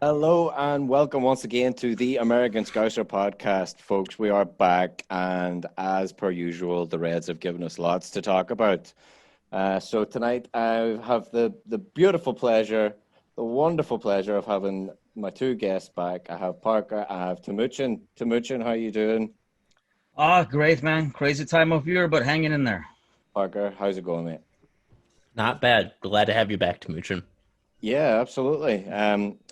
Hello and welcome once again to the American Scouser podcast, folks. We are back, and as per usual, the Reds have given us lots to talk about. So tonight, I have the beautiful pleasure, the wonderful pleasure of having my two guests back. I have Parker, I have Timucin. Timucin, how you doing? Great, man. Crazy time of year, but hanging in there. Parker, how's it going, mate? Not bad. Glad to have you back, Timucin. Yeah, absolutely. We're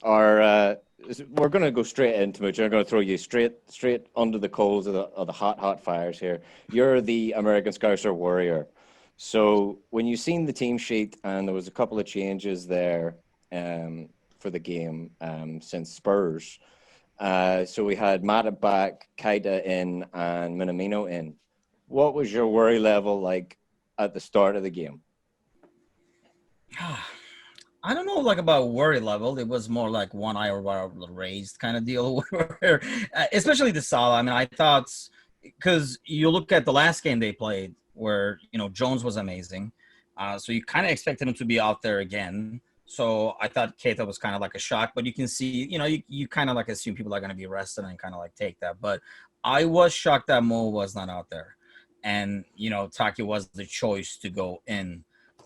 going to go straight into it. I'm going to throw you straight under the coals of the hot fires here. You're the American Scouser warrior. So when you seen the team sheet and there was a couple of changes there for the game since Spurs. So we had Mata back, Kaita in, and Minamino in. What was your worry level like at the start of the game? I don't know, like about worry level. It was more like one eyebrow raised kind of deal, where, especially the Salah. I mean, I thought because you look at the last game they played, where Jones was amazing, so you kind of expected him to be out there again. So I thought Keita was kind of like a shock, but you can see, you kind of like assume people are going to be rested and kind of like take that. But I was shocked that Mo was not out there, and Taki was the choice to go in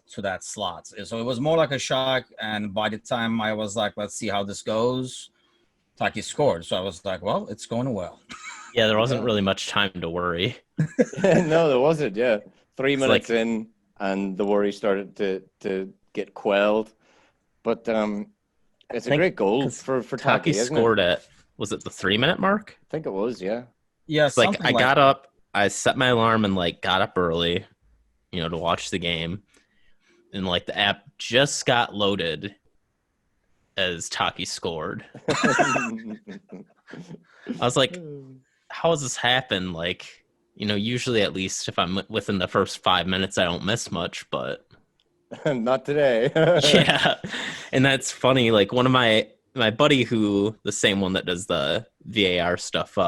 to that slot. So it was more like a shock. And by the time I was like, let's see how this goes, Taki scored. So I was like, well, it's going well. Yeah, there wasn't really much time to worry. No, there wasn't. Yeah, 3 minutes like in, and the worry started to get quelled. But it's a great goal for Taki Taki, isn't it? scored at, was it the 3-minute mark? I think it was. Yeah. Yeah, It's like something I like got that. up, I set my alarm and got up early, to watch the game. And the app just got loaded as Taki scored. I was like, how has this happened? Usually at least if I'm within the first 5 minutes, I don't miss much, but Not today. yeah. And that's funny. Like one of my buddy who the same one that does the VAR stuff,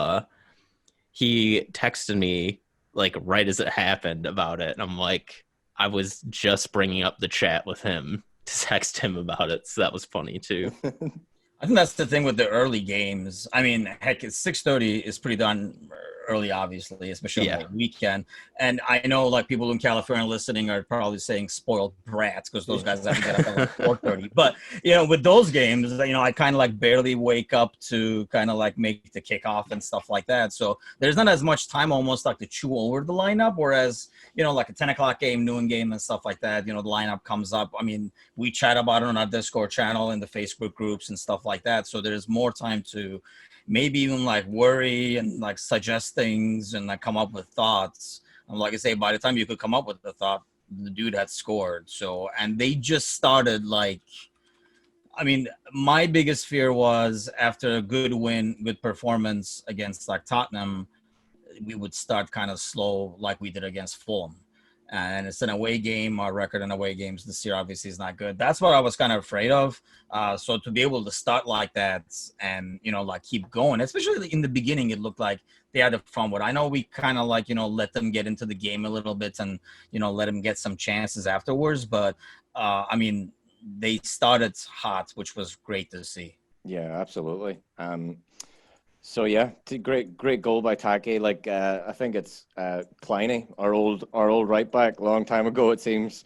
he texted me right as it happened about it. And I'm like, I was just bringing up the chat with him to text him about it. So that was funny too. I think that's the thing with the early games. I mean, heck, it's 6:30 is pretty darn early, obviously, especially on Yeah. the weekend. And I know like people in California listening are probably saying spoiled brats because those guys have to get up at like 4:30. But with those games, I kind of like barely wake up to kind of like make the kickoff and stuff like that. So there's not as much time almost like to chew over the lineup. Whereas like a 10 o'clock game, noon game, and stuff like that, the lineup comes up. I mean, we chat about it on our Discord channel and the Facebook groups and stuff like that. So there's more time to maybe even like worry and like suggest things and like come up with thoughts. And like I say, by the time you could come up with the thought, the dude had scored. So, and they just started like, I mean, my biggest fear was after a good win, good performance against like Tottenham, we would start kind of slow like we did against Fulham. And it's an away game. Our record in away games this year obviously is not good. That's what I was kind of afraid of. So to be able to start like that and, like keep going, especially in the beginning, it looked like they had a fun with. I know we kind of like, let them get into the game a little bit and, let them get some chances afterwards. But I mean, they started hot, which was great to see. Yeah, absolutely. So yeah, great goal by Taki. I think it's Pliny, our old right back, long time ago it seems.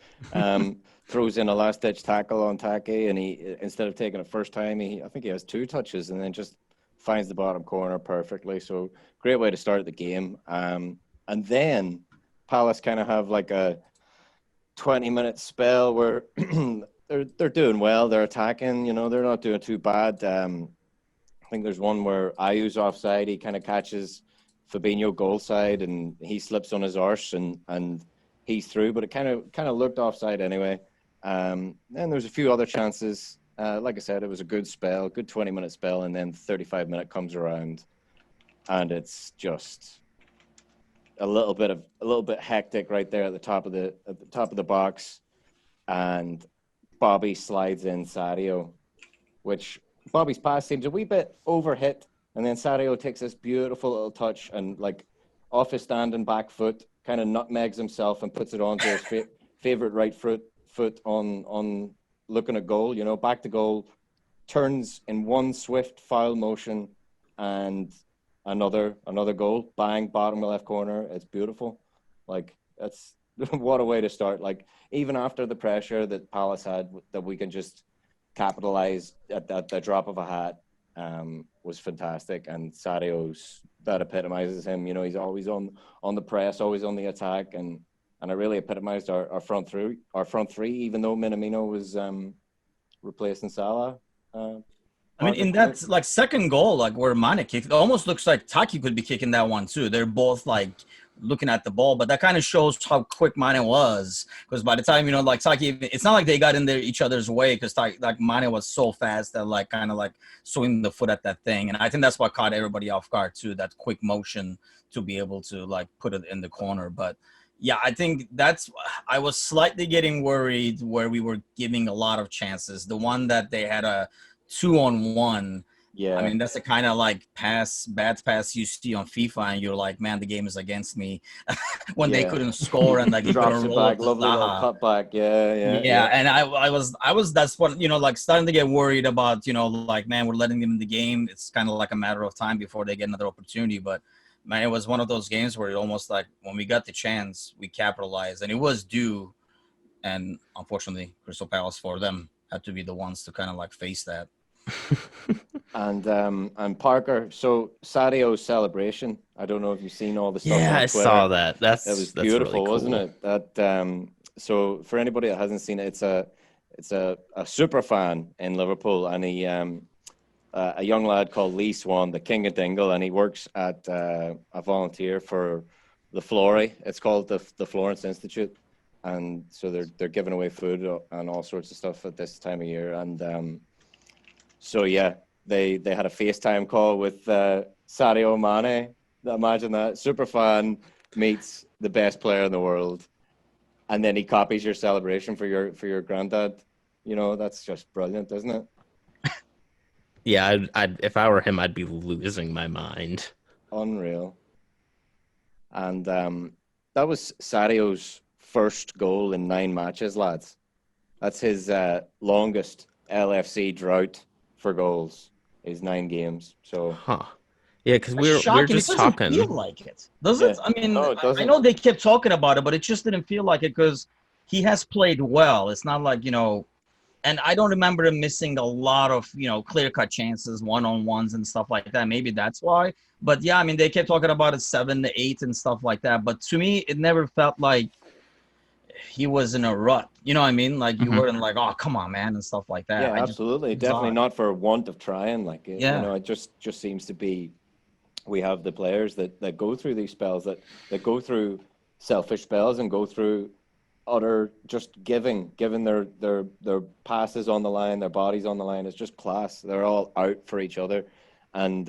Throws in a last ditch tackle on Taki, and he instead of taking it first time, I think he has two touches and then just finds the bottom corner perfectly. So great way to start the game. And then Palace kind of have like a 20-minute spell where they're doing well. They're attacking. They're not doing too bad. I think there's one where Ayu's offside. He kind of catches Fabinho goal side, and he slips on his arse, and he's through. But it kind of looked offside anyway. And there's a few other chances. Like I said, it was a good spell, good 20-minute spell, and then 35-minute comes around, and it's just a little bit hectic right there at the top of the box, and Bobby slides in Sadio, which Bobby's pass seems a wee bit overhit, and then Sadio takes this beautiful little touch and off his standing back foot, kind of nutmegs himself and puts it onto his favorite right foot on looking at goal. Back to goal, turns in one swift foul motion and another goal. Bang, bottom left corner. It's beautiful. Like, that's what a way to start. Like, even after the pressure that Palace had, that we can just capitalize at the drop of a hat, was fantastic. And Sadio's, that epitomizes him. You know, he's always on the press, always on the attack, and it really epitomized our front three. Even though Minamino was replacing Salah. I mean, in that like second goal, like where Mane kicked, it almost looks like Taki could be kicking that one too. They're both like looking at the ball, but that kind of shows how quick Mane was. Because by the time, you know, like Taki, it's not like they got in there each other's way, because like Mane was so fast that like kind of like swinging the foot at that thing. And I think that's what caught everybody off guard too, that quick motion to be able to like put it in the corner. But yeah, I think I was slightly getting worried where we were giving a lot of chances. The one that they had a 2-on-1. Yeah. I mean, that's the kind of like bad pass you see on FIFA, and you're like, man, the game is against me. When they couldn't score and like drops it back, lovely little cut back. Yeah. And I was that's what, you know, like starting to get worried about, you know, like, man, we're letting them in the game. It's kind of like a matter of time before they get another opportunity. But man, it was one of those games where it almost like when we got the chance, we capitalized, and it was due. And unfortunately, Crystal Palace, for them, had to be the ones to kind of like face that. And Parker, so Sadio's celebration. I don't know if you've seen all the stuff. Yeah, on I Twitter. saw that. That's beautiful, really cool. wasn't it? That so for anybody that hasn't seen it, it's a super fan in Liverpool, and he a young lad called Lee Swan, the King of Dingle, and he works at a volunteer for the Flory. It's called the Florence Institute, and so they're giving away food and all sorts of stuff at this time of year. And so yeah, they had a FaceTime call with Sadio Mane. Imagine that, super fan meets the best player in the world, and then he copies your celebration for your granddad. You know, that's just brilliant, isn't it? Yeah, I'd if I were him, I'd be losing my mind. Unreal. And that was Sadio's first goal in 9 matches, lads. That's his longest LFC drought for goals, is 9 games. So, yeah, because we're just it talking. Feel like it, does it? I mean, no, it doesn't. I know they kept talking about it, but it just didn't feel like it because he has played well. It's not like, you know, and I don't remember him missing a lot of, you know, clear-cut chances, one-on-ones and stuff like that. Maybe that's why. But yeah, I mean, they kept talking about it 7 to 8 and stuff like that. But to me, it never felt like he was in a rut. You know what I mean? Like you weren't like, oh, come on, man, and stuff like that. Yeah, absolutely. Definitely not for want of trying. Like, you know, it just seems to be, we have the players that go through these spells, that go through selfish spells and go through utter just giving their passes on the line, their bodies on the line. It's just class. They're all out for each other, and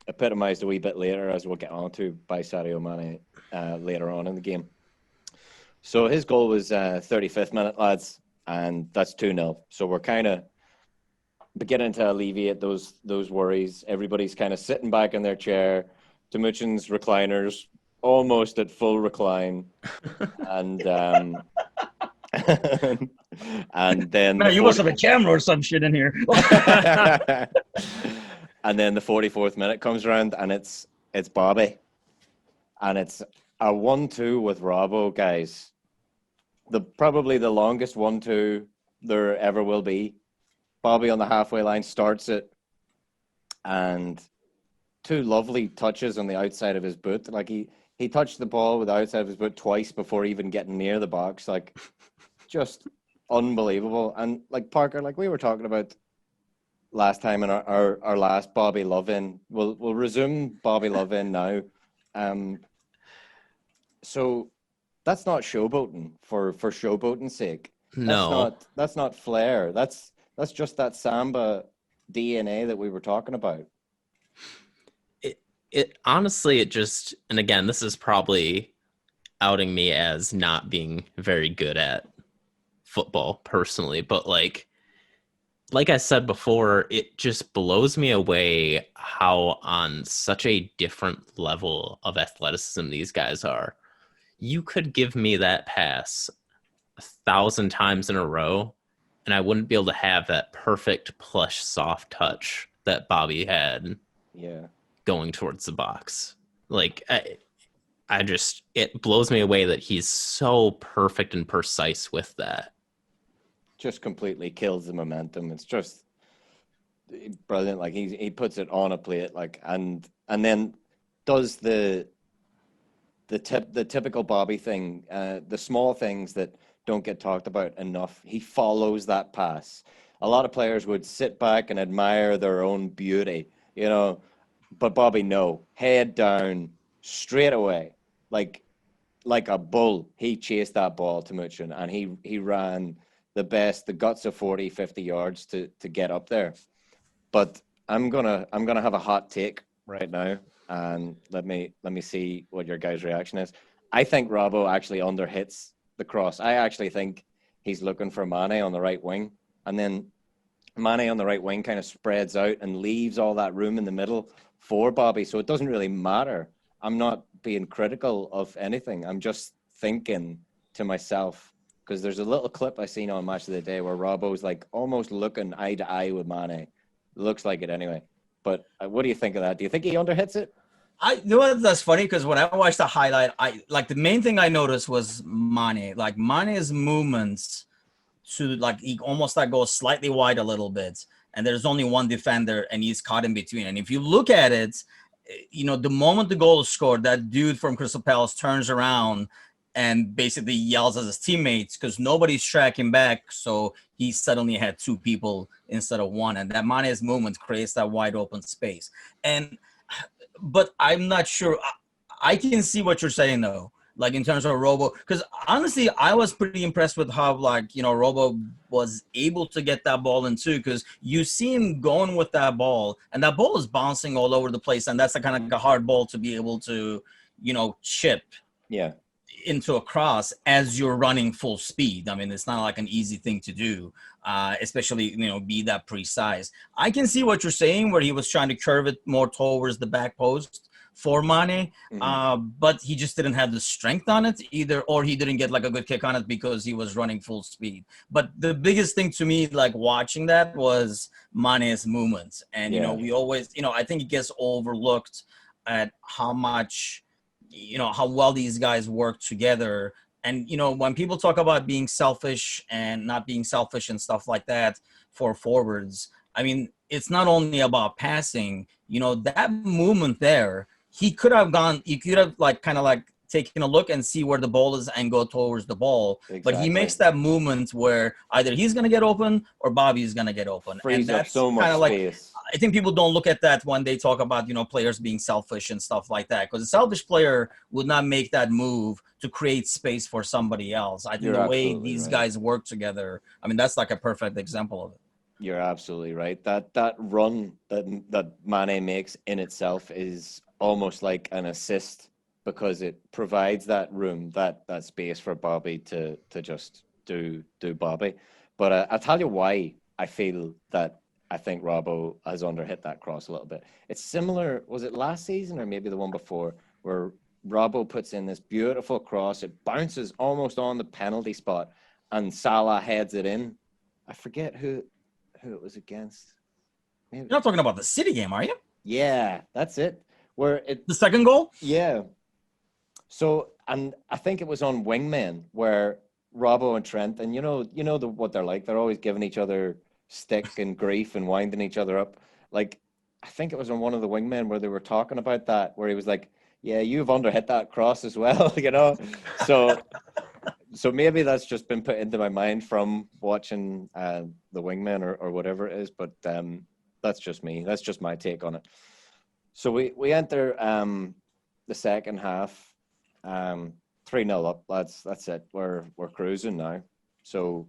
epitomized a wee bit later, as we'll get on to, by Sadio Mane later on in the game. So his goal was 35th minute, lads, and that's 2-0. So we're kind of beginning to alleviate those worries. Everybody's kind of sitting back in their chair. Timucin's recliners almost at full recline, and and then man, you must have a camera or some shit in here. And then the 44th minute comes around, and it's Bobby, and it's a 1-2 with Robo, guys. Probably the longest 1-2 there ever will be. Bobby on the halfway line starts it, and 2 lovely touches on the outside of his boot. Like he touched the ball with the outside of his boot twice before even getting near the box. Like, just unbelievable. And like Parker, like we were talking about last time in our last Bobby Love-In, we'll resume Bobby Love-In now. So that's not showboating for showboating's sake. No, that's not flair. That's just that Samba DNA that we were talking about. It honestly, it just, and again, this is probably outing me as not being very good at football personally, but like I said before, it just blows me away how on such a different level of athleticism these guys are. You could give me that pass 1,000 times in a row, and I wouldn't be able to have that perfect plush soft touch that Bobby had Yeah. going towards the box. Like I just, it blows me away that he's so perfect and precise with that. Just completely kills the momentum. It's just brilliant. Like he puts it on a plate, like and then does the typical Bobby thing, the small things that don't get talked about enough. He follows that pass. A lot of players would sit back and admire their own beauty, you know, but Bobby, no, head down, straight away, like like a bull. He chased that ball to Timucin, and he ran the guts of 40, 50 yards to get up there. But I'm gonna have a hot take right now, and let me see what your guys' reaction is. I think Robo actually underhits the cross. I actually think he's looking for Mane on the right wing, and then Mane on the right wing kind of spreads out and leaves all that room in the middle for Bobby. So it doesn't really matter. I'm not being critical of anything. I'm just thinking to myself, because there's a little clip I seen on Match of the Day where Robbo's like almost looking eye to eye with Mane. Looks like it anyway. But what do you think of that? Do you think he underhits it? I you know what, that's funny because when I watched the highlight, I like the main thing I noticed was Mane. Like Mane's movements to like he almost like goes slightly wide a little bit, and there's only one defender, and he's caught in between. And if you look at it, the moment the goal is scored, that dude from Crystal Palace turns around and basically yells at his teammates because nobody's tracking back. So he suddenly had two people instead of one, and that Mane's movement creates that wide open space. And but I'm not sure. I can see what you're saying though, like in terms of Robo, because honestly, I was pretty impressed with how Robo was able to get that ball in too, because you see him going with that ball, and that ball is bouncing all over the place, and that's the kind of like a hard ball to be able to, chip Yeah. into a cross as you're running full speed. I mean, it's not like an easy thing to do, especially, be that precise. I can see what you're saying where he was trying to curve it more towards the back post for Mane, but he just didn't have the strength on it either, or he didn't get like a good kick on it because he was running full speed. But the biggest thing to me, like watching that, was Mane's movements. And, Yeah. we always, I think it gets overlooked at how much how well these guys work together. And when people talk about being selfish and not being selfish and stuff like that for forwards, I mean, it's not only about passing. That movement there, he could have like kind of like taken a look and see where the ball is and go towards the ball. Exactly. But he makes that movement where either he's going to get open or Bobby's going to get open. Frees and that's up so much kind of like, space. I think people don't look at that when they talk about, players being selfish and stuff like that. Because a selfish player would not make that move to create space for somebody else. I think You're the way absolutely these right. guys work together, I mean, that's like a perfect example of it. You're absolutely right. That run that Mane makes in itself is almost like an assist because it provides that room, that space for Bobby to just do Bobby. But I'll tell you why I feel that I think Robbo has underhit that cross a little bit. It's similar. Was it last season or maybe the one before where Robbo puts in this beautiful cross? It bounces almost on the penalty spot, and Salah heads it in. I forget who it was against. Maybe. You're not talking about the City game, are you? Yeah, that's it. Where it The second goal? Yeah. So, and I think it was on Wingmen where Robbo and Trent, and what they're like. They're always giving each other stick and grief and winding each other up. Like, I think it was on one of the Wingmen where they were talking about that, where he was like, "Yeah, you've underhit that cross as well," So maybe that's just been put into my mind from watching the Wingmen or whatever it is. But that's just me. That's just my take on it. So we enter the second half, 3-0 up, lads. That's it. We're cruising now. So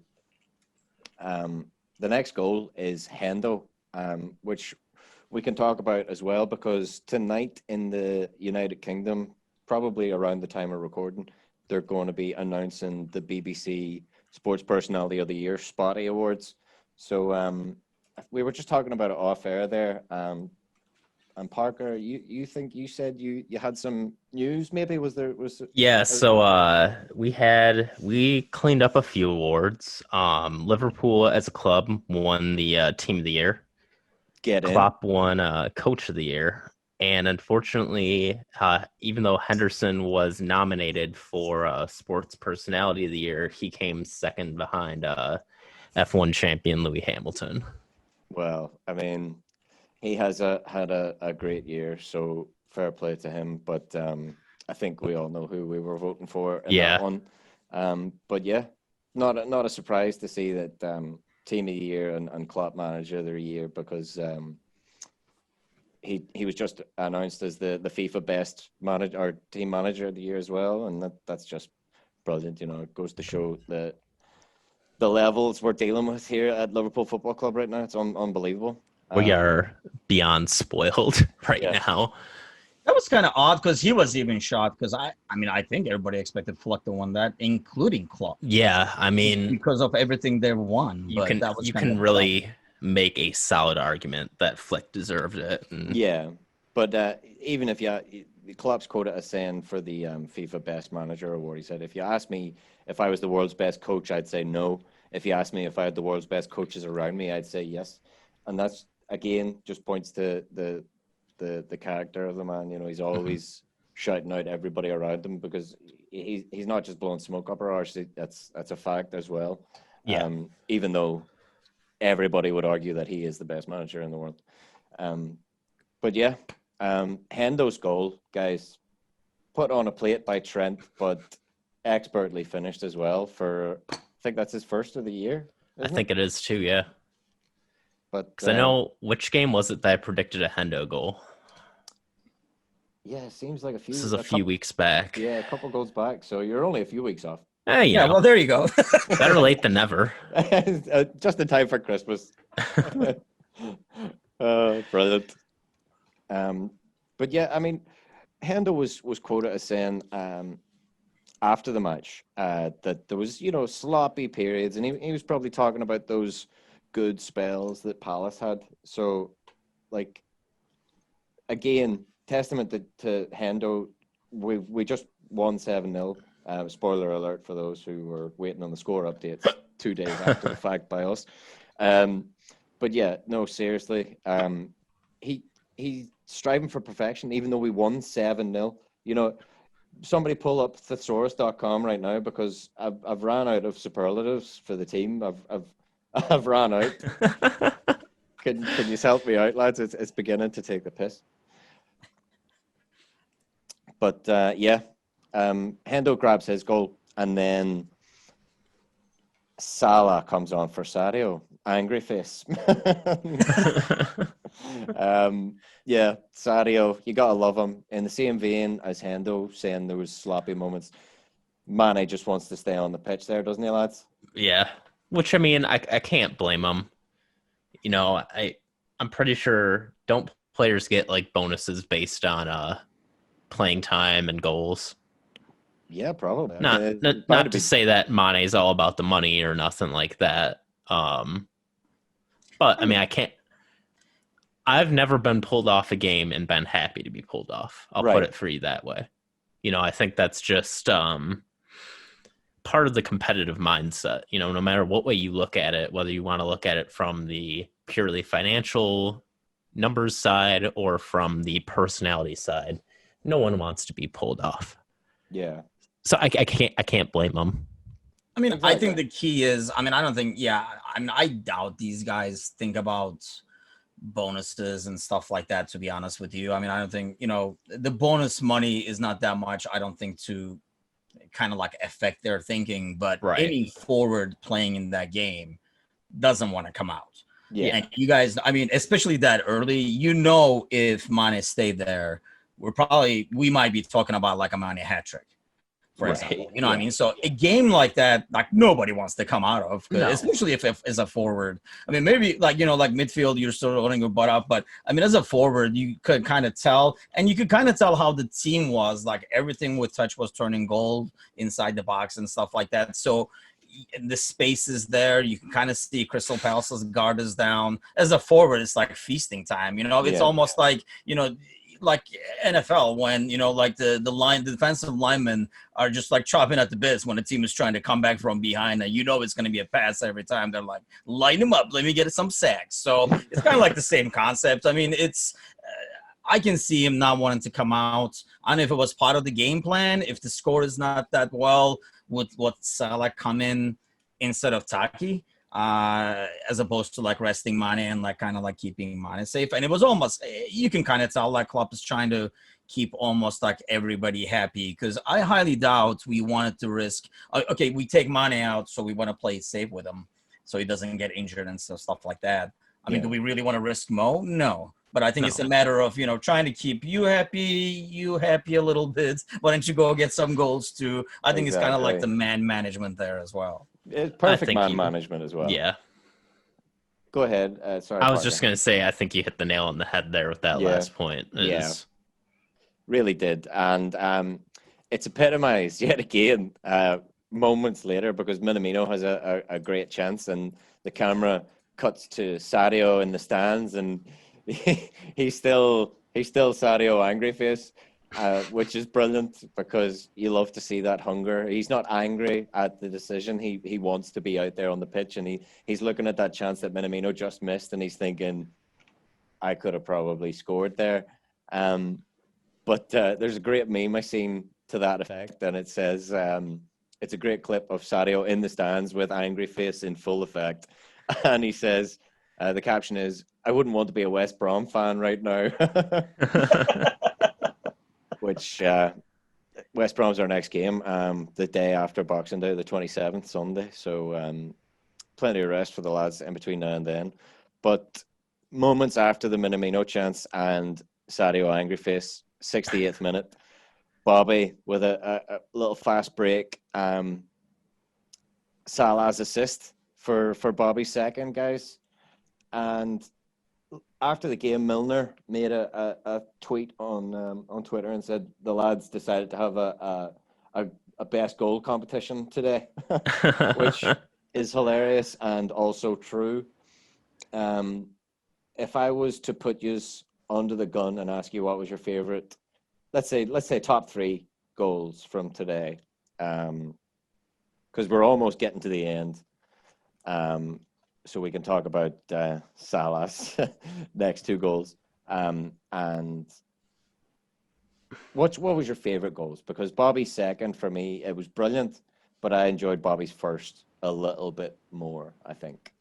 the next goal is Hendo, which we can talk about as well, because tonight in the United Kingdom, probably around the time of recording, they're going to be announcing the BBC Sports Personality of the Year Spotty Awards. So we were just talking about it off air there. and Parker, you think you said you had some news? Maybe was there Yeah, so we cleaned up a few awards. Liverpool as a club won the team of the year. get in? Klopp won coach of the year. And unfortunately, even though Henderson was nominated for sports personality of the year, he came second behind F1 champion Lewis Hamilton. Well, I mean, he has had a great year, so fair play to him. But I think we all know who we were voting for in Yeah. that one. But yeah, not a surprise to see that team of the year and Klopp manager of the year, because he was just announced as the FIFA best manager or team manager of the year as well, and that's just brilliant. You know, it goes to show the levels we're dealing with here at Liverpool Football Club right now. It's unbelievable. We are beyond spoiled right Yeah. now. That was kind of odd because he was even shocked because I mean, I think everybody expected Fleck to win that, including Klopp, Yeah, I mean, because of everything they've won. you But can that was you kind can of really make a solid argument that Flick deserved it. And Yeah, but even if Klopp's quoted as saying for the FIFA Best Manager award, he said, "If you ask me if I was the world's best coach, I'd say no. If you ask me if I had the world's best coaches around me, I'd say yes." And that's again just points to the character of the man. You know, he's always shouting out everybody around him, because he's not just blowing smoke up our arse. That's a fact as well. Yeah. Even though everybody would argue that he is the best manager in the world. But yeah, Hendo's goal, guys, put on a plate by Trent, but expertly finished as well for, I think that's his first of the year. I think it is too, yeah. But Because I know, which game was it that I predicted a Hendo goal? yeah, it seems like This is a few weeks back. Yeah, a couple goes back. So you're only a few weeks off. yeah. Well, there you go. Better late than never. Just in time for Christmas. Brilliant. But yeah, I mean, Hendo was quoted as saying after the match that there was, sloppy periods, and he was probably talking about those good spells that Palace had. So, like, again, testament to Hendo. We just won 7-0. Spoiler alert for those who were waiting on the score updates 2 days after the fact by us. But yeah, no, seriously. He's striving for perfection, even though we won 7-0. You know, somebody pull up thesaurus.com right now, because I've ran out of superlatives for the team. I've ran out. Can you help me out, lads? It's beginning to take the piss. But yeah, Hendo grabs his goal, and then Salah comes on for Sadio. Angry face. Yeah, Sadio, you gotta love him. In the same vein as Hendo saying there was sloppy moments, Mane just wants to stay on the pitch there, doesn't he, lads? Yeah, which, I mean, I can't blame him. You know, I'm pretty sure, don't players get like bonuses based on playing time and goals? Yeah, probably. Not to say that Mane's all about the money or nothing like that. But I mean, I've never been pulled off a game and been happy to be pulled off. I'll put it for you that way. You know, I think that's just part of the competitive mindset. You know, no matter what way you look at it, whether you want to look at it from the purely financial numbers side or from the personality side, no one wants to be pulled off. Yeah. So I can't blame them. I mean, Exactly. I think the key is, I mean, I don't think, I mean, I doubt these guys think about bonuses and stuff like that, to be honest with you. I mean, I don't think, the bonus money is not that much, I don't think, to kind of like affect their thinking, but any forward playing in that game doesn't want to come out. Yeah. And you guys, I mean, especially that early, if Mane stayed there, we might be talking about like a Mane hat trick, for example. You know what I mean? So a game like that, like, nobody wants to come out of, especially if as a forward. I mean, maybe like midfield, you're sort of holding your butt up, but I mean, as a forward, you could kind of tell, and you could kind of tell how the team was, like everything with touch was turning gold inside the box and stuff like that. So the space is there. You can kind of see Crystal Palace's guard is down. As a forward, it's like feasting time. It's Yeah. almost like like NFL when like the defensive linemen are just like chopping at the bits when a team is trying to come back from behind, and it's going to be a pass every time. They're like, line them up, let me get some sacks. So it's kind of like the same concept. I mean, it's I can see him not wanting to come out. I don't know if it was part of the game plan. If the score is not that well, would Salah come in instead of Taki, as opposed to like resting Mane and like kind of like keeping Mane safe? And it was almost, you can kind of tell like Klopp is trying to keep almost like everybody happy, because I highly doubt we wanted to risk. Okay, we take Mane out, so we want to play safe with him, so he doesn't get injured and stuff like that. I mean, do we really want to risk Mo? No. But I think it's a matter of, trying to keep you happy a little bit. Why don't you go get some goals too? I think it's kind of like the man management there as well. It's perfect man management as well. Yeah. Go ahead. Sorry. I was just going to say, I think you hit the nail on the head there with that last point. Really did. And it's epitomized yet again moments later, because Minamino has a great chance, and the camera cuts to Sadio in the stands, and he's still Sadio angry face, which is brilliant, because you love to see that hunger. He's not angry at the decision. He wants to be out there on the pitch, and he's looking at that chance that Minamino just missed, and he's thinking, I could have probably scored there. But there's a great meme I seen to that effect, and it says, it's a great clip of Sadio in the stands with angry face in full effect, and he says, the caption is, I wouldn't want to be a West Brom fan right now. Which West Brom's our next game, the day after Boxing Day, the 27th, Sunday. So plenty of rest for the lads in between now and then. But moments after the Minamino chance and Sadio angry face, 68th minute, Bobby with a little fast break. Salah's assist for Bobby's second, guys. And after the game, Milner made a tweet on Twitter and said the lads decided to have a best goal competition today, which is hilarious and also true. If I was to put you under the gun and ask you what was your favorite, let's say top 3 goals from today, because we're almost getting to the end. So we can talk about Salah's next 2 goals. And what was your favorite goals? Because Bobby's second, for me, it was brilliant, but I enjoyed Bobby's first a little bit more, I think.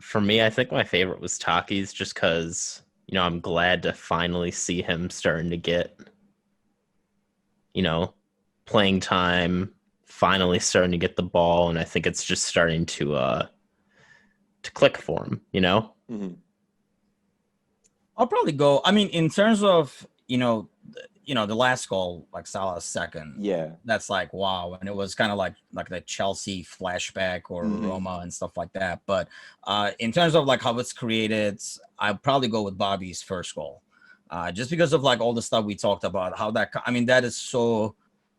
For me, I think my favorite was Taki's, just because, I'm glad to finally see him starting to get, playing time, finally starting to get the ball, and I think it's just starting to click for him, Mm-hmm. I'll probably go. I mean, in terms of the last goal, like Salah's second. Yeah, that's like wow, and it was kind of like the Chelsea flashback or Roma and stuff like that. But in terms of like how it's created, I'd probably go with Bobby's first goal, just because of like all the stuff we talked about. How that that is so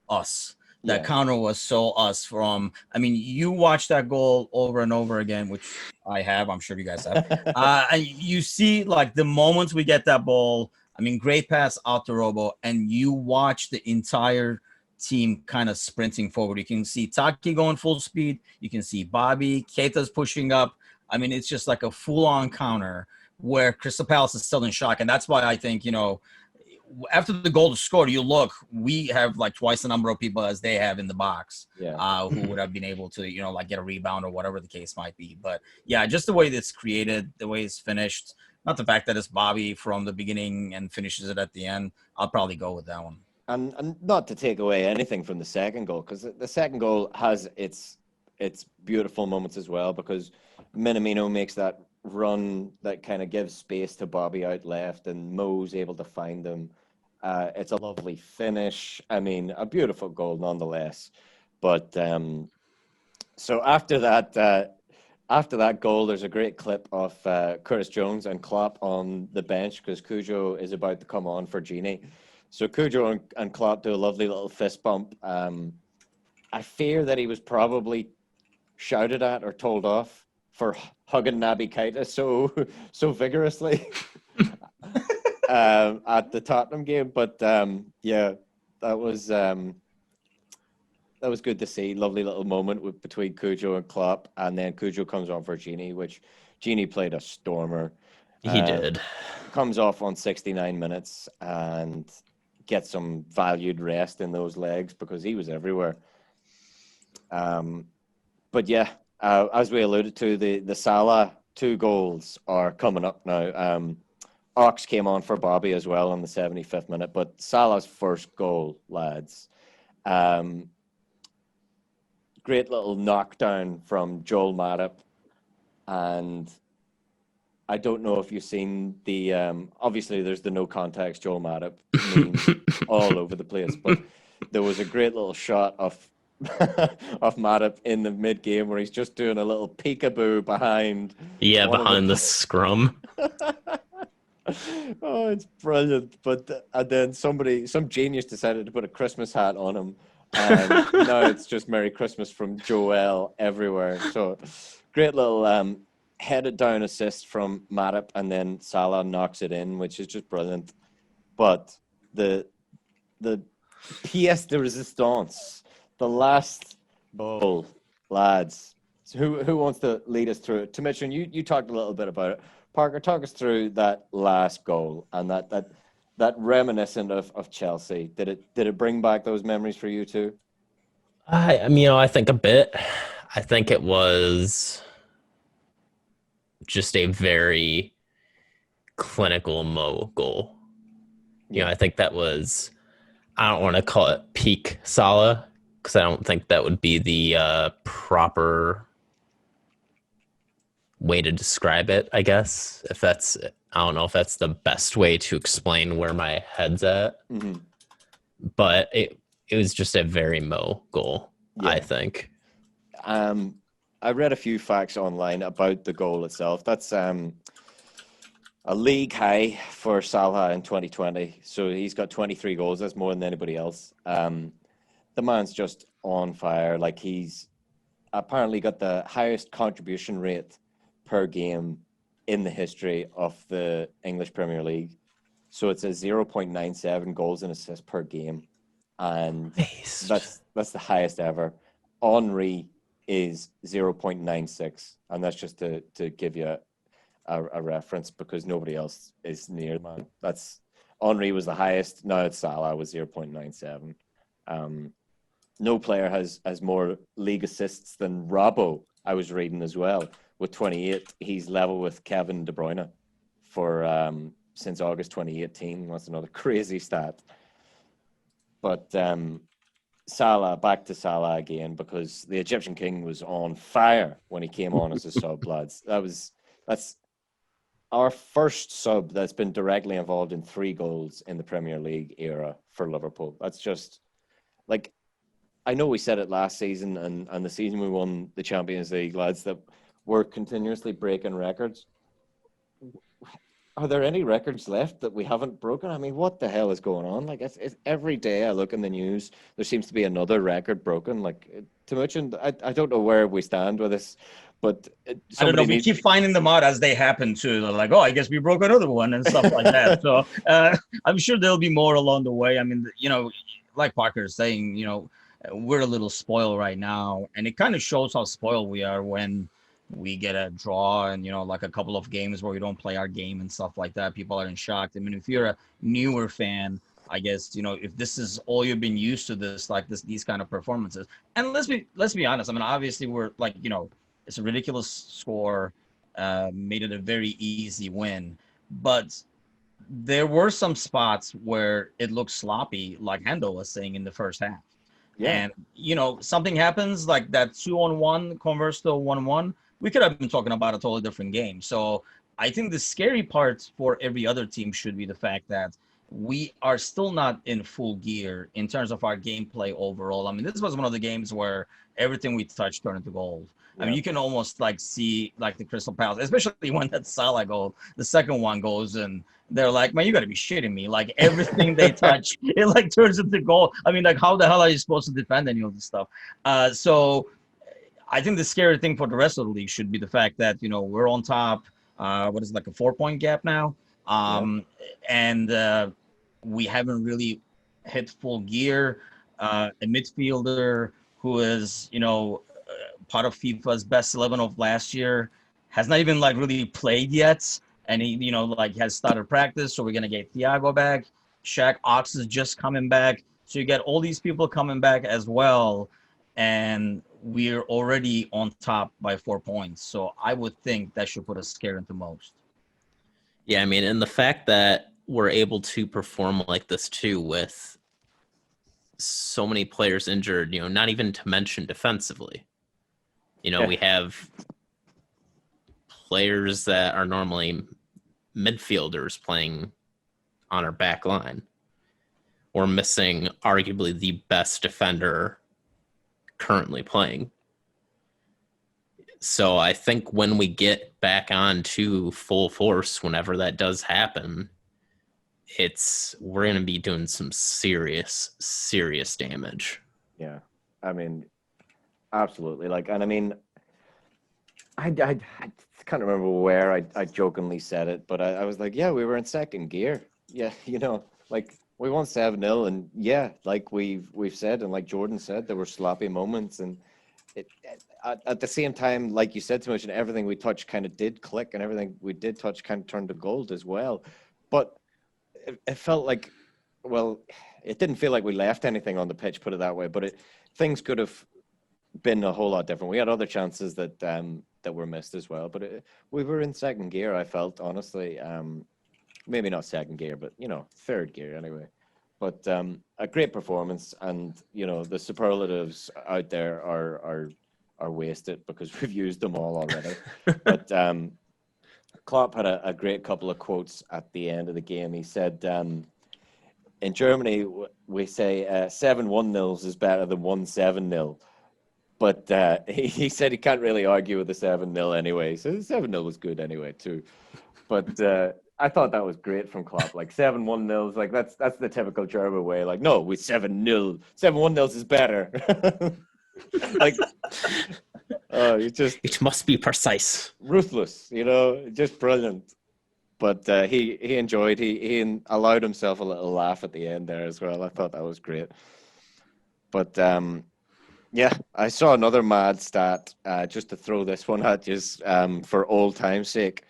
us. That counter was so us from, you watch that goal over and over again, which I have, I'm sure you guys have. And you see like the moments we get that ball, great pass out to Robo, and you watch the entire team kind of sprinting forward. You can see Taki going full speed. You can see Bobby, Keita's pushing up. It's just like a full-on counter where Crystal Palace is still in shock. And that's why I think, after the goal is scored, we have like twice the number of people as they have in the box, who would have been able to, get a rebound or whatever the case might be. But yeah, just the way that's created, the way it's finished, not the fact that it's Bobby from the beginning and finishes it at the end. I'll probably go with that one. And not to take away anything from the second goal, because the second goal has its beautiful moments as well, because Minamino makes that run that kind of gives space to Bobby out left, and Mo's able to find him. It's a lovely finish. A beautiful goal nonetheless. But so after that goal, there's a great clip of Curtis Jones and Klopp on the bench, because Cujo is about to come on for Genie. So Cujo and Klopp do a lovely little fist bump, I fear that he was probably shouted at or told off for hugging Naby Keita so vigorously at the Tottenham game. But yeah, that was good to see. Lovely little moment between Cujo and Klopp, and then Cujo comes on for Genie, which Genie played a stormer. He did. Comes off on 69 minutes and gets some valued rest in those legs because he was everywhere. But yeah, as we alluded to, the Salah 2 goals are coming up now. Ox came on for Bobby as well on the 75th minute, but Salah's first goal, lads. Great little knockdown from Joel Matip, and I don't know if you've seen the obviously there's the no context Joel Matip memes all over the place, but there was a great little shot of Matip in the mid game where he's just doing a little peekaboo behind. Yeah, behind the scrum. Oh, it's brilliant. But and then some genius decided to put a Christmas hat on him, and now it's just Merry Christmas from Joel everywhere. So great little headed down assist from Matip, and then Salah knocks it in, which is just brilliant. But the pièce de résistance, the last goal, lads. So who wants to lead us through it? Timucin, you talked a little bit about it. Parker, talk us through that last goal and that reminiscent of Chelsea. Did it bring back those memories for you too? I mean, I think a bit. I think it was just a very clinical Mo goal. Yeah. I think that was, I don't want to call it peak Salah because I don't think that would be the proper way to describe it, I guess. I don't know if that's the best way to explain where my head's at. Mm-hmm. But it was just a very Mo goal, Yeah. I think. I read a few facts online about the goal itself. That's a league high for Salah in 2020. So he's got 23 goals. That's more than anybody else. The man's just on fire. Like, he's apparently got the highest contribution rate per game in the history of the English Premier League. So it's a 0.97 goals and assists per game. And that's the highest ever. Henry is 0.96, and that's just to give you a reference because nobody else is near, man. That's Henry was the highest. Now it's Salah with 0.97. No player has more league assists than Robo, I was reading as well, with 28. He's level with Kevin De Bruyne for since August 2018. That's another crazy stat. But Salah, back to Salah again, because the Egyptian king was on fire when he came on as a sub, lads. That's our first sub that's been directly involved in 3 goals in the Premier League era for Liverpool. That's just, like, I know we said it last season and the season we won the Champions League, lads, that we're continuously breaking records. Are there any records left that we haven't broken? I mean, what the hell is going on? Like, it's every day I look in the news, there seems to be another record broken. Like, Timucin, I don't know where we stand with this, but I don't know. We keep finding them out as they happen too. They're like, oh, I guess we broke another one and stuff like that. So I'm sure there'll be more along the way. I mean, like Parker's saying, we're a little spoiled right now, and it kind of shows how spoiled we are when we get a draw and like a couple of games where we don't play our game and stuff like that. People are in shock. I mean, if you're a newer fan, I guess if this is all you've been used to, these kind of performances. And let's be honest. I mean, obviously we're like it's a ridiculous score, made it a very easy win, but there were some spots where it looked sloppy, like Hendo was saying in the first half. Yeah. And something happens like that 2-on-1 converts to a 1-1. We could have been talking about a totally different game. So I think the scary part for every other team should be the fact that we are still not in full gear in terms of our gameplay overall. I mean, this was one of the games where everything we touched turned into gold. I mean, you can almost like see like the Crystal Palace, especially when that Salah goal, the second one goes, and they're like, "Man, you got to be shitting me!" Like everything they touch, it like turns into goal. I mean, like how the hell are you supposed to defend any of this stuff? So I think the scary thing for the rest of the league should be the fact that we're on top. What is it, like a 4-point gap now? And we haven't really hit full gear. A midfielder who is, part of FIFA's best 11 of last year has not even like really played yet. And he, like has started practice. So we're going to get Thiago back. Shaq Ox is just coming back. So you get all these people coming back as well. And we're already on top by 4 points. So I would think that should put a scare into most. Yeah, I mean, and the fact that we're able to perform like this too with so many players injured, not even to mention defensively. We have players that are normally midfielders playing on our back line. We're missing arguably the best defender currently playing. So I think when we get back on to full force, whenever that does happen, we're going to be doing some serious damage. Yeah, I mean, absolutely. Like, and I mean, I can't remember where I jokingly said it, but I was like, yeah, we were in second gear. Yeah, like we won 7-0, and yeah, like we've said, and like Jordan said, there were sloppy moments, and at the same time, like you said, Timucin, everything we touched kind of did click, and everything we did touch kind of turned to gold as well. But it felt like, well, it didn't feel like we left anything on the pitch, put it that way. But things could have been a whole lot different. We had other chances that were missed as well. But we were in second gear, I felt, honestly. Maybe not second gear, but third gear anyway. But a great performance, and the superlatives out there are wasted because we've used them all already. But Klopp had a great couple of quotes at the end of the game. He said, in Germany, we say 7-1-0 is better than 1-7-0. But he said he can't really argue with the 7-0 anyway. So 7-0 was good anyway, too. But I thought that was great from Klopp. Like 7-1-0 is like, that's the typical German way. Like, no, we 7-0. 7-1-0 is better. Like, it must be precise, ruthless, just brilliant. But he enjoyed. He allowed himself a little laugh at the end there as well. I thought that was great. But yeah, I saw another mad stat just to throw this one at you for old time's sake.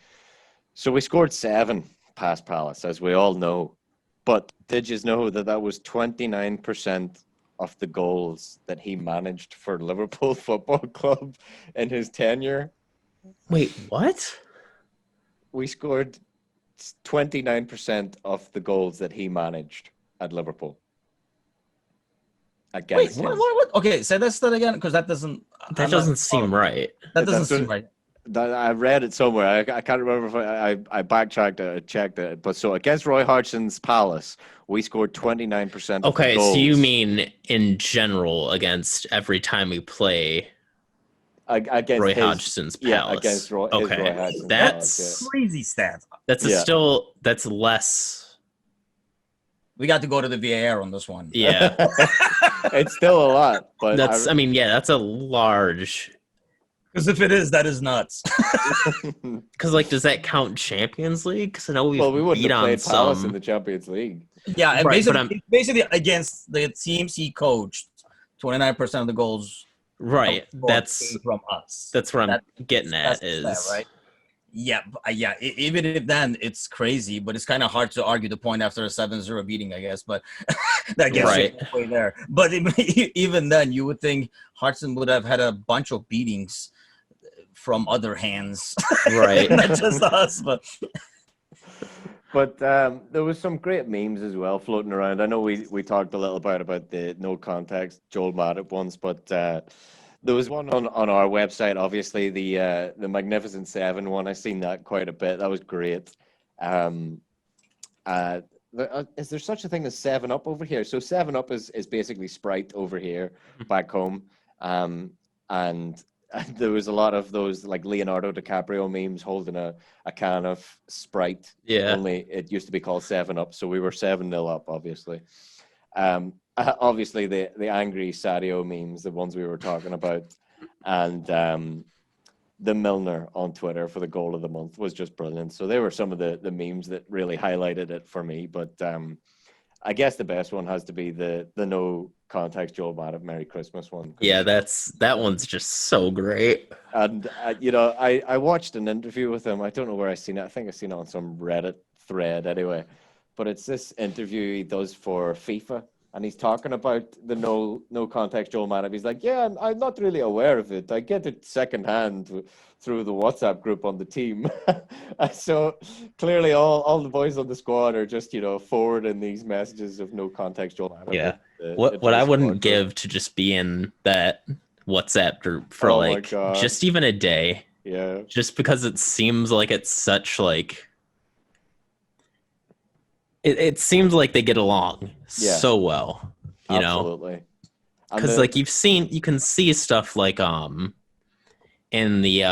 So we scored 7 past Palace, as we all know. But did you know that was 29% of the goals that he managed for Liverpool Football Club in his tenure? Wait, what? We scored 29% of the goals that he managed at Liverpool. Wait, what? Okay, say that again, because that doesn't seem right. That doesn't seem right. I read it somewhere. I can't remember if I backtracked it, checked it. But so against Roy Hodgson's Palace, we scored 29% of the goals. So you mean in general against every time we play against Roy Hodgson's Palace? Yeah, against Roy Hodgson's that's Palace, crazy stat. That's less. We got to go to the VAR on this one. Yeah. It's still a lot, but that's a large. Because if it is, that is nuts. Because does that count Champions League? Because I know we wouldn't beat have played on Palace some in the Champions League. Yeah, and basically against the teams he coached, 29% of the goals. Right, that's from us. That's what I'm getting at. Is right? Yeah, even if then it's crazy, but it's kind of hard to argue the point after a 7-0 beating, I guess. But that gets you way there. But even then, you would think Hodgson would have had a bunch of beatings from other hands, right? Not just us, But there was some great memes as well floating around. I know we talked a little bit about the no context Joel Matip ones, but there was one on our website. Obviously, the Magnificent Seven one. I've seen that quite a bit. That was great. Is there such a thing as 7-Up over here? So 7-Up is basically Sprite over here back home, and there was a lot of those like Leonardo DiCaprio memes holding a can of Sprite. Yeah. Only it used to be called 7-Up, so we were 7-0 up, obviously. Obviously the angry Sadio memes, the ones we were talking about, and the Milner on Twitter for the goal of the month was just brilliant. So they were some of the memes that really highlighted it for me. But I guess the best one has to be the no context Joel Matip Merry Christmas one. Yeah, that one's just so great. And I watched an interview with him. I don't know where I seen it. I think I seen it on some Reddit thread anyway. But it's this interview he does for FIFA, and he's talking about the no context Joel Matip. He's like, yeah, I'm not really aware of it. I get it secondhand through the WhatsApp group on the team. So clearly all the boys on the squad are just, forwarding these messages of no context Joel Matip. Yeah. What I wouldn't give to just be in that WhatsApp group for just even a day. Yeah. Just because it seems like it's such like it seems like they get along so well, you Absolutely. know? Because like you can see stuff like in the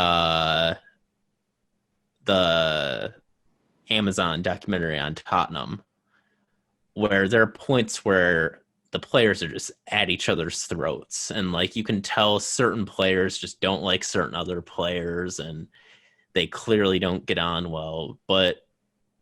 Amazon documentary on Tottenham, where there are points where the players are just at each other's throats, and like you can tell certain players just don't like certain other players, and they clearly don't get on well. But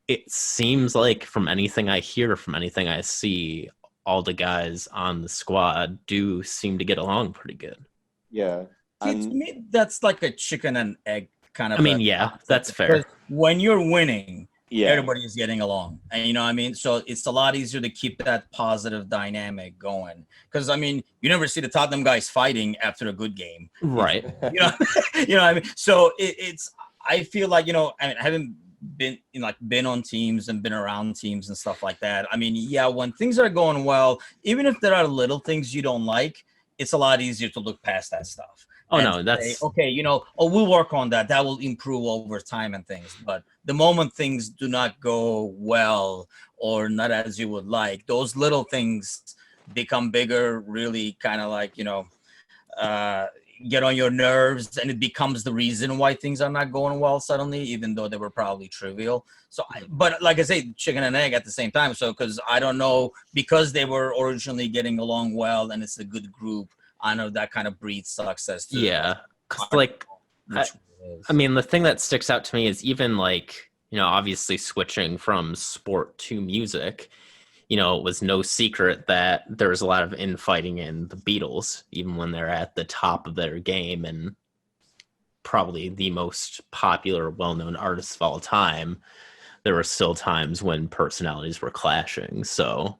it seems like from anything I hear, from anything I see, all the guys on the squad do seem to get along pretty good. Yeah. To me, that's like a chicken and egg kind of. I mean, yeah, that's fair. When you're winning, everybody is getting along, and you know what I mean. So it's a lot easier to keep that positive dynamic going. Because I mean, you never see the Tottenham guys fighting after a good game, right? You know what I mean. So it's. I feel like I haven't been on teams and been around teams and stuff like that. I mean, yeah, when things are going well, even if there are little things you don't like, it's a lot easier to look past that stuff. Oh no, that's say, okay. We'll work on that. That will improve over time and things. But the moment things do not go well or not as you would like, those little things become bigger. Really, kind of like get on your nerves, and it becomes the reason why things are not going well suddenly, even though they were probably trivial. So, but like I say, chicken and egg at the same time. So, because I don't know, because they were originally getting along well, and it's a good group. I know that kind of breeds success too. Yeah, because I mean, the thing that sticks out to me is even obviously switching from sport to music. It was no secret that there was a lot of infighting in the Beatles, even when they're at the top of their game and probably the most popular, well-known artists of all time. There were still times when personalities were clashing. So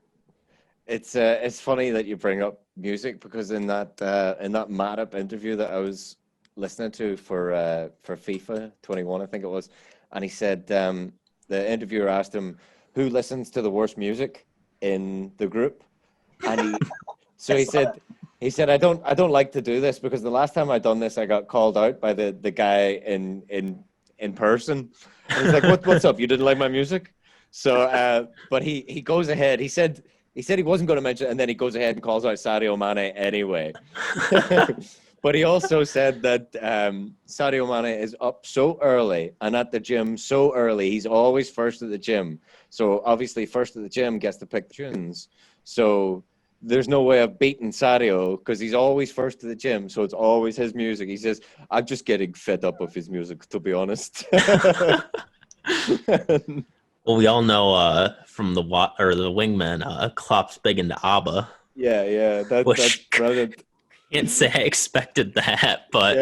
it's funny that you bring up music, because in that Matip interview that I was listening to for FIFA 21, I think it was, and he said the interviewer asked him who listens to the worst music in the group, and he said I don't like to do this, because the last time I done this I got called out by the guy in person, and he's like, what's up, you didn't like my music? So but he goes ahead, he said he wasn't going to mention it, and then he goes ahead and calls out Sadio Mane anyway. But he also said that Sadio Mane is up so early and at the gym so early. He's always first at the gym. So obviously first at the gym gets to pick tunes. So there's no way of beating Sadio, because he's always first at the gym. So it's always his music. He says, I'm just getting fed up of his music, to be honest. Well, we all know from the Wingman, Klopp's big into ABBA. Yeah, that's brilliant. Can't say I expected that, but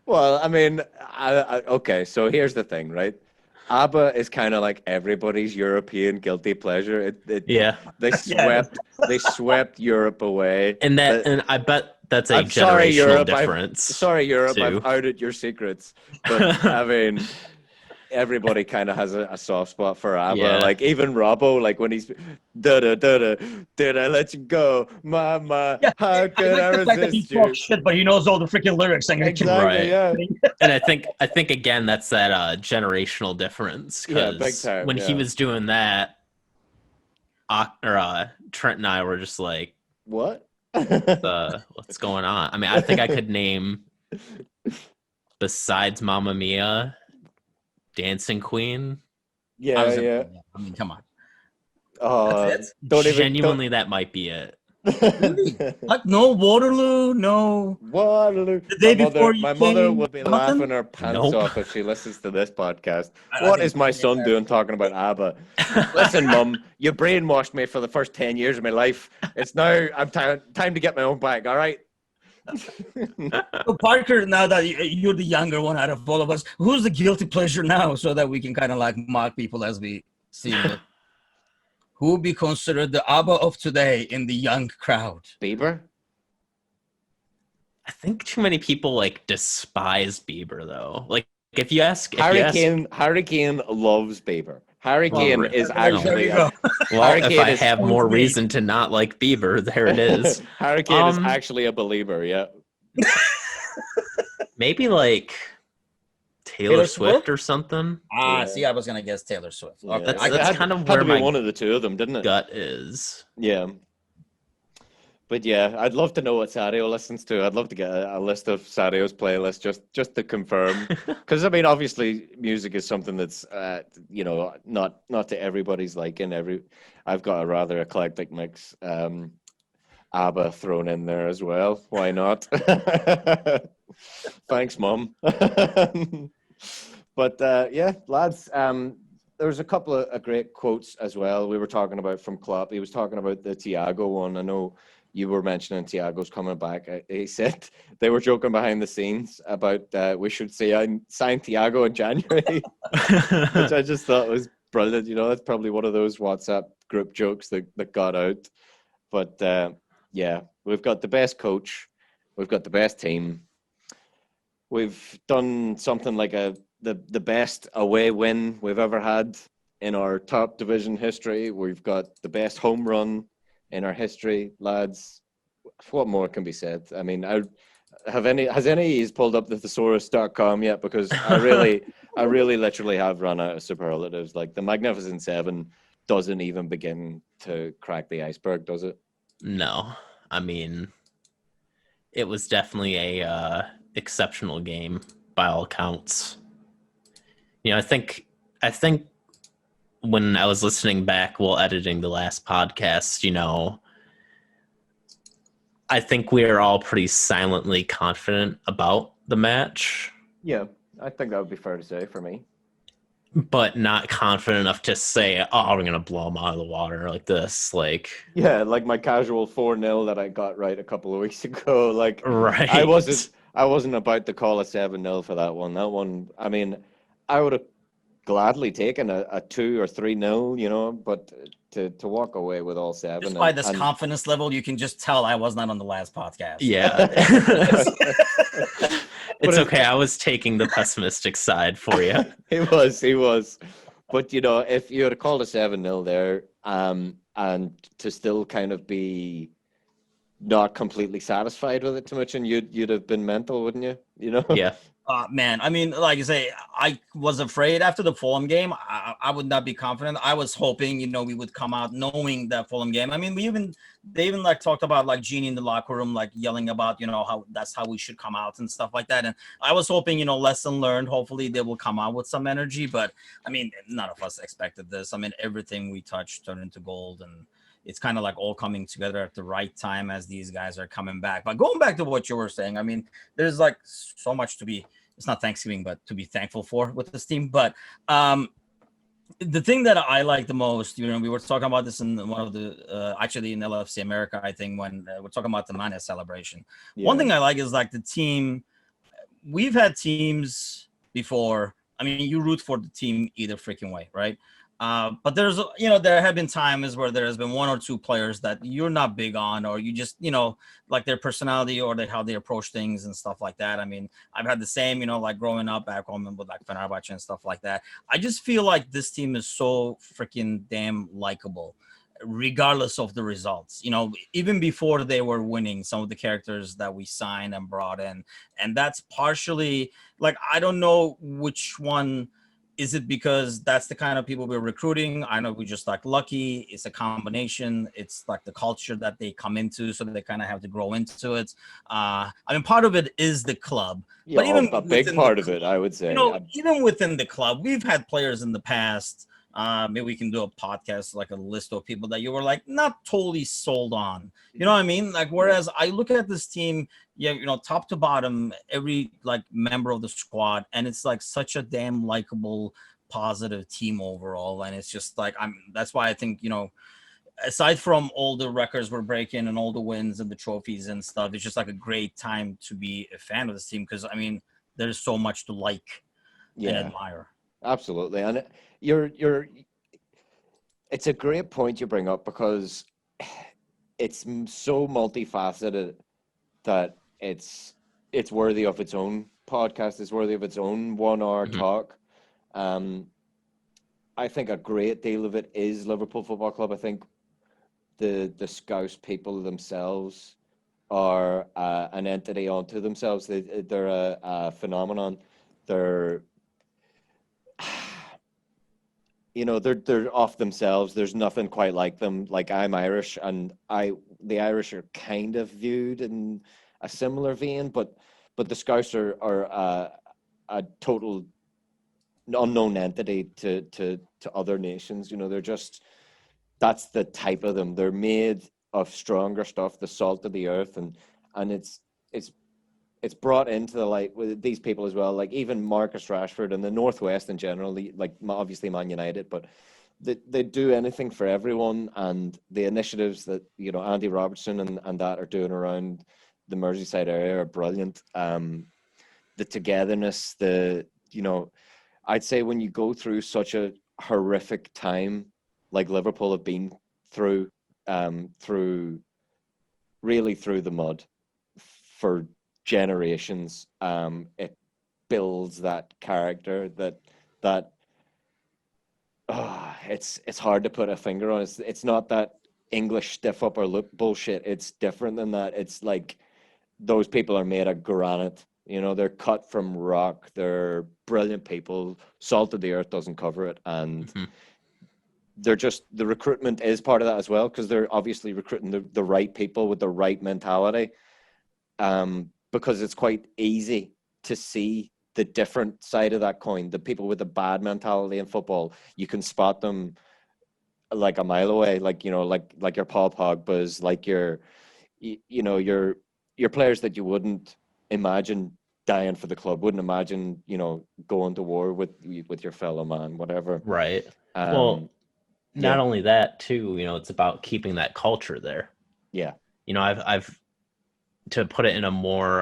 Well, I mean, okay. So here's the thing, right? ABBA is kind of like everybody's European guilty pleasure. They swept Europe away, and I bet that's a generational difference. Sorry, Europe, too. I've outed your secrets, but I mean, everybody kind of has a soft spot for ABBA. Yeah. Like even Robo, like when he's da da da da, did I let you go, mama? How could I resist he you? talks shit, but he knows all the freaking lyrics. Exactly, right. Yeah. And I think again that's that generational difference. Yeah, big time. When he was doing that, Trent and I were just like, what? what's going on? I mean, I think I could name Besides Mamma Mia, Dancing Queen. Yeah, yeah. I mean, come on. Don't Genuinely, that might be it. Really? Like no Waterloo, no Waterloo. the day before you My mother came. will be Nothing? laughing her pants Nope. off if she listens to this podcast. I What think is my son doing talking about ABBA? Listen, Mum, you brainwashed me for the first 10 years of my life. It's now time to get my own back, all right? So Parker, now that you're the younger one out of all of us, who's the guilty pleasure now, so that we can kind of like mock people as we see it? Who would be considered the ABBA of today in the young crowd? Bieber? I think too many people like despise Bieber though. Like if you ask Harry Kane loves Bieber. Harry Kane is There you actually go. well, Harry if Kane I is have more reason to not like Bieber, there it is. Harry Kane is actually a believer, yeah. Maybe like Taylor Swift or something. See, I was gonna guess Taylor Swift. Yeah. Okay, That's kind of where had to be my one of the two of them, didn't it? gut is. Yeah. But yeah, I'd love to know what Sadio listens to. I'd love to get a list of Sadio's playlist just to confirm. Because I mean, obviously, music is something that's not to everybody's liking. I've got a rather eclectic mix. ABBA thrown in there as well. Why not? Thanks, Mum. But yeah, lads. There's a couple of great quotes as well. We were talking about from Klopp. He was talking about the Thiago one. I know you were mentioning Thiago's coming back. He said they were joking behind the scenes about we should sign Thiago in January, which I just thought was brilliant. You know, that's probably one of those WhatsApp group jokes that got out. But yeah, we've got the best coach. We've got the best team. We've done something like the best away win we've ever had in our top division history. We've got the best home run in our history, lads. What more can be said? I mean, has any of you pulled up the thesaurus.com yet? Because I really literally have run out of superlatives. Like the Magnificent Seven doesn't even begin to crack the iceberg, does it? No. I mean, it was definitely a exceptional game by all accounts. You know, I think when I was listening back while editing the last podcast, you know, I think we are all pretty silently confident about the match. Yeah, I think that would be fair to say for me. But not confident enough to say, oh, we're going to blow them out of the water like this. Like, yeah, like my casual 4-0 that I got right a couple of weeks ago. Like, right. I wasn't about to call a 7-0 for that one. That one, I mean, I would have gladly taken a 2 or 3-0, you know, but to walk away with all 7. Just by this confidence level, you can just tell I was not on the last podcast. Yeah. It's okay. I was taking the pessimistic side for you. He was. But, you know, if you had called a 7-0 there, and to still kind of be not completely satisfied with it too much, and you'd have been mental, wouldn't you? You know? Yeah. Man, I mean, like I say, I was afraid after the Fulham game. I would not be confident. I was hoping, you know, we would come out knowing that Fulham game. I mean, they even like talked about like Genie in the locker room, like yelling about, you know, how that's how we should come out and stuff like that. And I was hoping, you know, lesson learned. Hopefully they will come out with some energy. But I mean, none of us expected this. I mean, everything we touched turned into gold, and it's kind of like all coming together at the right time as these guys are coming back. But going back to what you were saying, I mean, there's like so much to be, it's not Thanksgiving, but to be thankful for with this team. But the thing that I like the most, you know, we were talking about this in one of the, actually in LFC America, I think, when we're talking about the Mane celebration. Yeah. One thing I like is like the team, we've had teams before. I mean, you root for the team either freaking way, right? But there's, you know, there have been times where there has been one or two players that you're not big on, or you just, you know, like their personality or how they approach things and stuff like that. I mean, I've had the same, you know, like growing up back home with like Fenerbahce and stuff like that. I just feel like this team is so freaking damn likable, regardless of the results. You know, even before they were winning, some of the characters that we signed and brought in, and that's partially like, I don't know which one is it because that's the kind of people we're recruiting? I know we're just like lucky. It's a combination. It's like the culture that they come into, so they kind of have to grow into it. I mean, part of it is the club, Yeah, but even a big part of it, I would say. Even within the club, we've had players in the past. Maybe we can do a podcast, like a list of people that you were like not totally sold on. You know what I mean? Like, whereas I look at this team, top to bottom, every like member of the squad, and it's like such a damn likable, positive team overall. And it's just like that's why I think, aside from all the records we're breaking and all the wins and the trophies and stuff, it's just like a great time to be a fan of this team, because I mean, there's so much to like and admire. Absolutely. And it's a great point you bring up, because it's so multifaceted that it's worthy of its own podcast. It's worthy of its own 1 hour talk. I think a great deal of it is Liverpool Football Club. I think the Scouse people themselves are an entity unto themselves. They're a phenomenon. They're they're off themselves. There's nothing quite like them. Like, I'm Irish, and the Irish are kind of viewed in a similar vein, but the Scouse are a total unknown entity to other nations. They're just, that's the type of them. They're made of stronger stuff, the salt of the earth, and it's brought into the light with these people as well. Like, even Marcus Rashford and the Northwest in general, like obviously Man United, but they do anything for everyone. And the initiatives that Andy Robertson and that are doing around the Merseyside area are brilliant. The togetherness, I'd say when you go through such a horrific time like Liverpool have been through really through the mud for generations, it builds that character that it's hard to put a finger on. It's not that English stiff upper lip bullshit. It's different than that. It's like, those people are made of granite. They're cut from rock. They're brilliant people. Salt of the earth doesn't cover it. And they're just, the recruitment is part of that as well, because they're obviously recruiting the right people with the right mentality. Because it's quite easy to see the different side of that coin. The people with the bad mentality in football, you can spot them like a mile away. Like, like your Paul Pogba's, like your players that you wouldn't imagine dying for the club, wouldn't imagine, going to war with your fellow man, whatever. Right. Well, not only that too, it's about keeping that culture there. Yeah. I've to put it in a more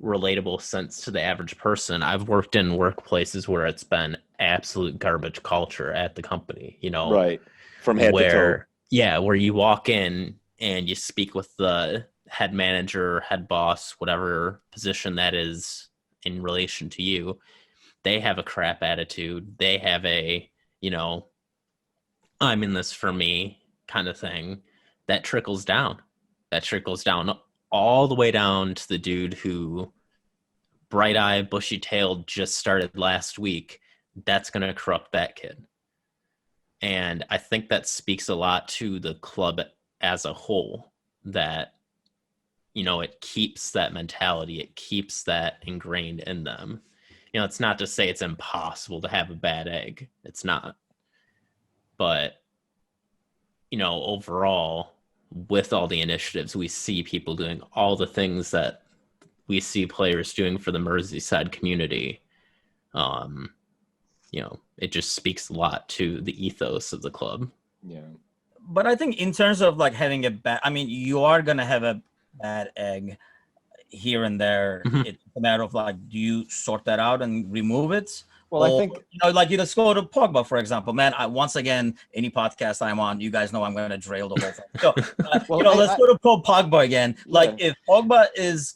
relatable sense to the average person, I've worked in workplaces where it's been absolute garbage culture at the company, right, from head to toe. Yeah, where you walk in and you speak with the head manager, head boss, whatever position that is in relation to you. They have a crap attitude. They have a, I'm in this for me kind of thing that trickles down. That trickles down all the way down to the dude who, bright-eyed, bushy-tailed, just started last week. That's going to corrupt that kid. And I think that speaks a lot to the club as a whole, that, it keeps that mentality. It keeps that ingrained in them. It's not to say it's impossible to have a bad egg. It's not. But, overall, with all the initiatives, we see people doing all the things that we see players doing for the Merseyside community. It just speaks a lot to the ethos of the club. Yeah. But I think in terms of like having a bad, you are going to have a bad egg here and there. Mm-hmm. It's a matter of like, do you sort that out and remove it? Well, I think, let's go to Pogba, for example. Man, once again, any podcast I'm on, you guys know I'm going to drill the whole thing. So, let's go to Pogba again. Yeah. Like, if Pogba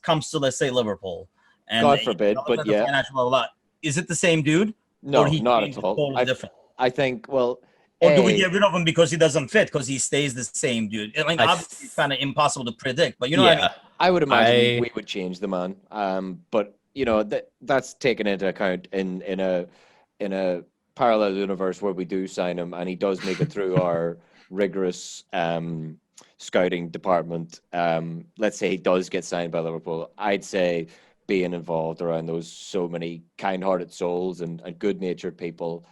comes to, let's say, Liverpool, and God forbid, but yeah, financial, blah, blah, blah, is it the same dude? No, not at all. Totally different. I think, well, or do we get rid of him because he doesn't fit? Because he stays the same dude. Obviously, it's kind of impossible to predict, but what I mean. I would imagine we would change the man. But that's taken into account in a parallel universe where we do sign him and he does make it through our rigorous scouting department. Let's say he does get signed by Liverpool. I'd say being involved around those so many kind-hearted souls and good-natured people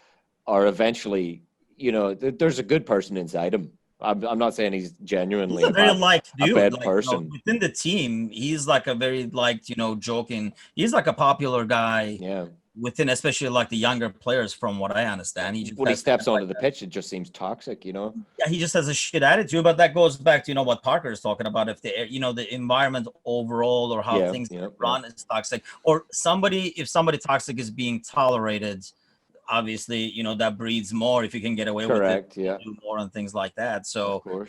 are eventually, there's a good person inside him. I'm not saying he's He's genuinely a very liked a dude. bad Like, person. within the team, he's like a very liked, joking. He's like a popular guy Yeah. within, especially like the younger players, from what I understand. He just When he has steps kind of onto like the pitch, it just seems toxic, yeah, he just has a shit attitude. But that goes back to what Parker is talking about. If the environment overall or how Yeah, things yeah, run is toxic, or if somebody toxic is being tolerated, obviously that breeds more. If you can get away with it, correct. Yeah, do more and things like that. of So course.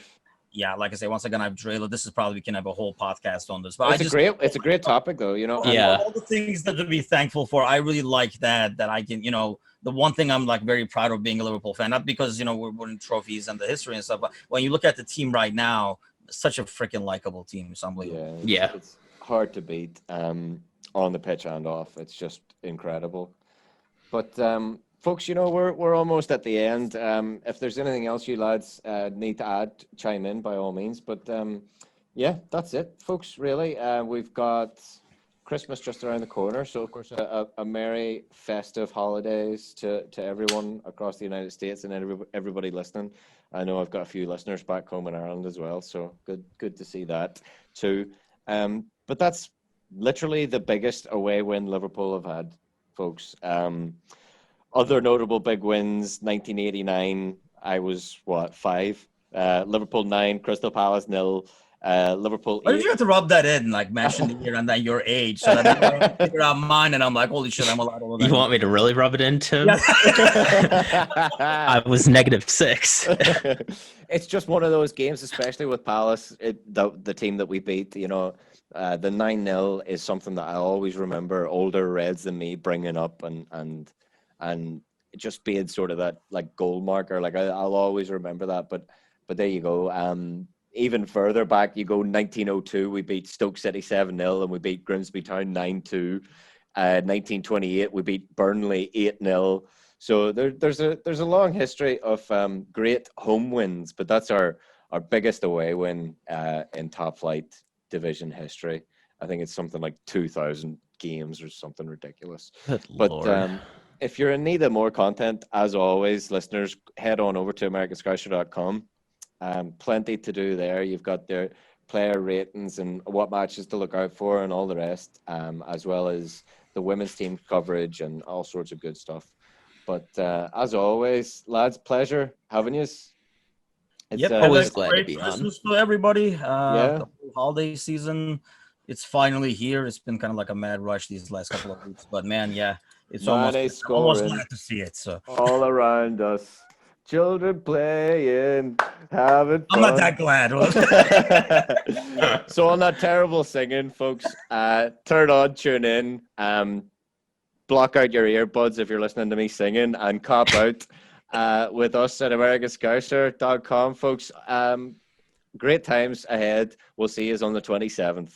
yeah, like I say, once again, I've Draylo. This is probably we can have a whole podcast on this, but It's a great topic though, and Yeah. all the things that to be thankful for. I really like that I can, the one thing I'm like very proud of being a Liverpool fan, not because we're winning trophies and the history and stuff, but when you look at the team right now, such a freaking likable team. It's unbelievable. yeah, Yeah. it's hard to beat on the pitch and off. It's just incredible. But folks, we're almost at the end. If there's anything else you lads need to add, chime in by all means. But yeah, that's it, folks. Really, we've got Christmas just around the corner, so of course a merry festive holidays to everyone across the United States and everybody listening. I know I've got a few listeners back home in Ireland as well, so good to see that too. But that's literally the biggest away win Liverpool have had, folks. Other notable big wins: 1989. I was 5. Liverpool 9, Crystal Palace 0. Liverpool Why did 8. you have to rub that in, like mention the year and then your age, so that I figure out mine, and I'm like, holy shit, I'm a lot older than You want me to really rub it in, Tim? Yeah. I was -6. It's just one of those games, especially with Palace, the team that we beat. The 9-0 is something that I always remember older Reds than me bringing up and just being sort of that like goal marker. Like I'll always remember that. But there you go. Even further back, you go 1902. We beat Stoke City 7-0, and we beat Grimsby Town 9-2. 1928, we beat Burnley 8-0. So there's a long history of great home wins, but that's our biggest away win in top flight division history. I think it's something like 2,000 games or something ridiculous. Good But Lord. if you're in need of more content, as always, listeners, head on over to americanscouser.com. Plenty to do there. You've got their player ratings and what matches to look out for and all the rest, as well as the women's team coverage and all sorts of good stuff. But as always, lads, pleasure having you. Yep, always and glad to Merry be on. Christmas to everybody. Yeah. The whole holiday season, it's finally here. It's been kind of like a mad rush these last couple of weeks, but man, yeah, it's almost scoring glad to see it. So all around us. Children playing, having fun. I'm not that glad. So on that terrible singing, folks, turn on, tune in, block out your earbuds if you're listening to me singing, and cop out with us at americanscouser.com, folks. Great times ahead. We'll see you on the 27th.